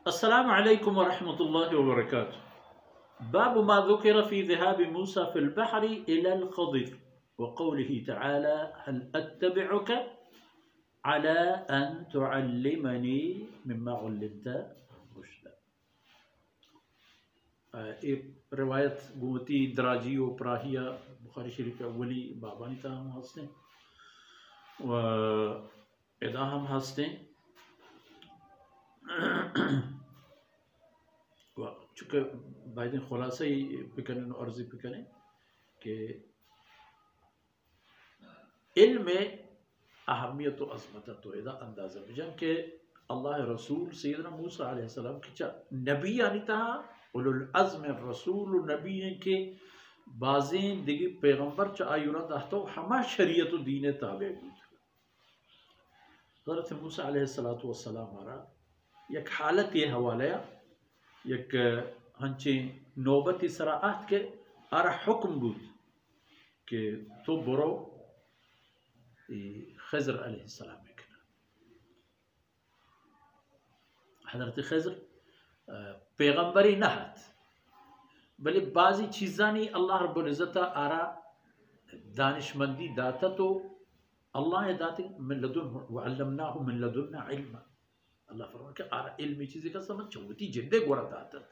अस्सलामु अलैकुम व रहमतुल्लाहि व बरकातुहू। बाब मा ज़ुकिर फ़ी ज़िहाबि मूसा फ़िल बहरि इलल ख़िज़र व क़ौलिही तआला हल अत्तबिउका अला अन तुअल्लिमनी मिम्मा उल्लिमता रुश्दा। एक रिवायत गुमती दराजी व प्राहिया बुखारी शरीफ अव्वली बाबानी ताम हस्ते व इदा हम हस्ते चूँकि बायदन खुलासा ही पिकन अर्जी पिकने कि इल्म में अहमियत व अज़मत तो इदा अंदाज़ा बजन के अल्लाह रसूल सैयदना मूसा अलैहिस्सलाम की चा नबी यानी तहा उलुल अज़्म रसूल नबी के बाज़ें दिगी पैगंबर चा आयुरा दाहतो हमा शरीयत व दीन ताबे हज़रत मूसा अलैहिस्सलातु वस्सलाम हमारा एक हालत ये हवाला एक हंचे नौबती सराहत के आरा हुक्म बुद के तो बरो खज़र अलैहिस्सलाम हज़रत खज़र पैगंबरी नहत बल्कि बाज़ी चीज़ानी अल्लाह रब्बुल इज़्ज़त आरा दानिशमंदी दाता तो अल्लाह दाते मिन लदुन व अल्लमनाहु मिन लदुन्ना इल्मा। अल्लाह फरमान के आरा इल्मी चीज़ें का समझ चौथी जिंदे गोरा दातत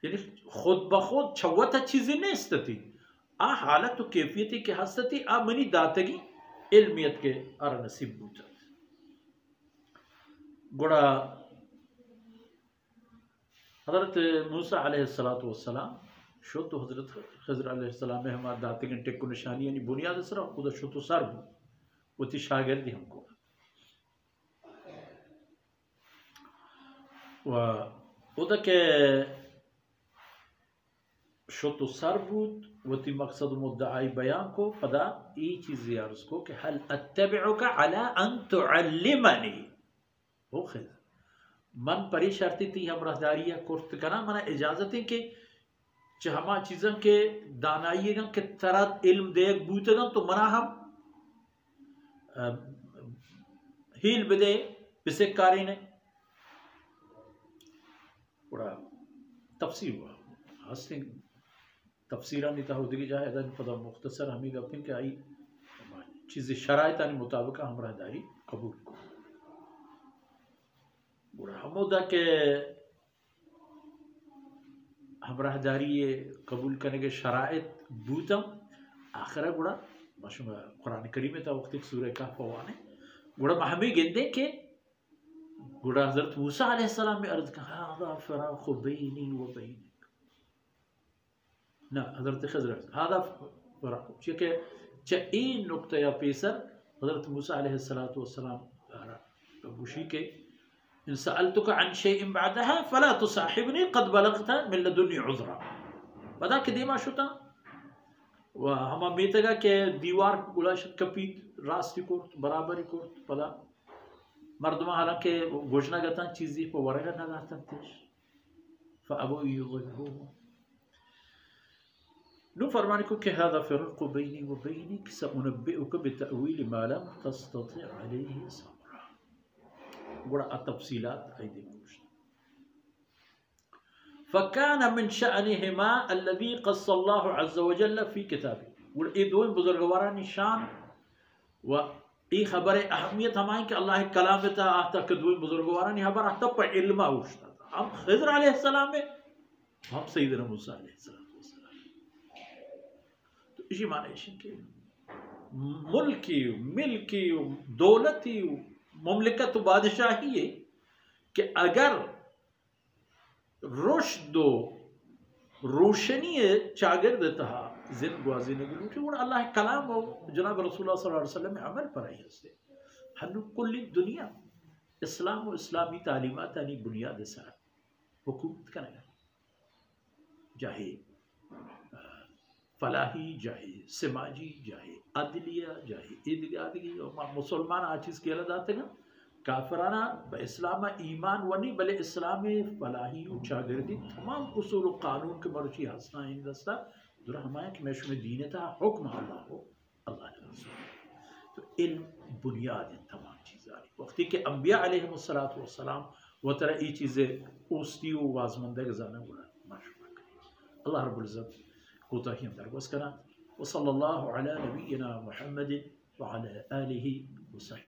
यानी खुद बखुद चौथा चीज़ें नहीं स्थिति आ हालत तो कैफियती के हस्ती आ मनी दातगी इल्मियत के आरा नसीब बूता गोड़ा हज़रत मूसा अलैहिस्सलातु वस्सलाम शो तो हज़रत खज़र अलैहिस्सलाम में हमारे दाते के टेक्को निशानी यानी बुनियाद सरा खुदा शो तो सर वो थी शागिर्दी हमको व उदा के शो तो सर बूत वो थी मकसद मुद्दाई बयान को पदा ये चीज़ यार उसको कि हल अत्तबिउका अला अन तुअल्लिमनी हो खज़र मन परी शर्ती थी हम रहदारिया कुर्त कना मना इजाजत के चहमा चीज़ों के दानाइएगा के तरह इल्म देख बूतेगा तो मना हम हील बदे पिसे कारी ने पूरा तफसीर हुआ हस्ती तफसीरा नहीं था होगी जाए अदन पता मुख्तसर हमी गपिन के आई चीज़ें शराइत आने मुताबिक हम रहदारी कबूल को बुरा हमोदा के हम रहदारी ये कबूल करने के शराइत बूतम आखिर गुड़ा मशहूर कुरान करीम में था वक्त सूरह कहफ वाने गुड़ा महमी गेंदे के गुड़ा हज़रत मूसा अलैहिस्सलाम में अर्ज़ कहा हादा फ़राक़ु बैनी व बैनक ना हज़रत खज़र हादा फ़राक़ु चूँकि इन नुक्ता या पेसर हज़रत मूसा अलैहिस्सलातु वस्सलाम गुशी के इन सअलतुका अन शैइन बअदहा फला तुसाहिबनी क़द बलग़ता मिन लदुन्नी उज़रा बता के देमा शुता व हम मेतगा के दीवार गुलाशत कपीत रास्ती कोर्ट बराबरी कोर्ट पदा मर्दमा हालांकि घोषणा करता चीज़ी पर वरगा ना दाता तेश फ़अबू युज़िहू नु फरमाने को कि हादा फ़िराक़ु बैनी व बैनिक सउनब्बिउका बितअवील मा लम तस्तति अलैहि सब्रा गुड़ा तफसीलात आई देखो फ़कान मिन शअनिहिमा अल्लज़ी क़स्सल्लाहु अज़्ज़ व जल्ल फ़ी किताबिही गुड़ा ये दो बुजुर्गवारा निशान व ये खबर अहमियत हमारी कि अल्लाह कलाम में था आता के दो बुजुर्गवारा ने खबर आता पर इल्म उठता था हम खज़र अलैहिस्सलाम में हम सैयदना मूसा अलैहिस्सलाम तो इसी माने के मुल्की मिल्की दौलती मुमलिकत बादशाही है कि अगर रुश्द रोशनी चागिर्द था जिन गुआजी ने गुलूटी और अल्लाह कलाम और जनाब रसूलुल्लाह सल्लल्लाहु अलैहि वसल्लम में अमल पर आई हस्ते हनु कुल्ली दुनिया इस्लाम और इस्लामी तालीमात यानी बुनियाद सर हुकूमत करेगा चाहे फलाही चाहे समाजी चाहे अदलिया चाहे ईदगाही और मुसलमान आचीज़ के अलग आते हैं काफराना इस्लाम ईमान वनी भले इस्लाम फलाही चागिर्दी तमाम उसूल कानून के मर्ची हंसना इन दस्ता दुरा हमारे कि मैशुम दीन था हुक्म अल्लाह हो अल्लाह ने रसूल तो इल्म बुनियाद तमाम चीज़ आ रही वक्ती के अम्बिया अलैहिस्सलातु वस्सलाम و ترى ای چیز اوستی و وازمنده گزانه گوڑا ماشوما الله رب العزت کوتاهیم در گوز کنه وصلى الله على نبينا محمد وعلى آله وصحبه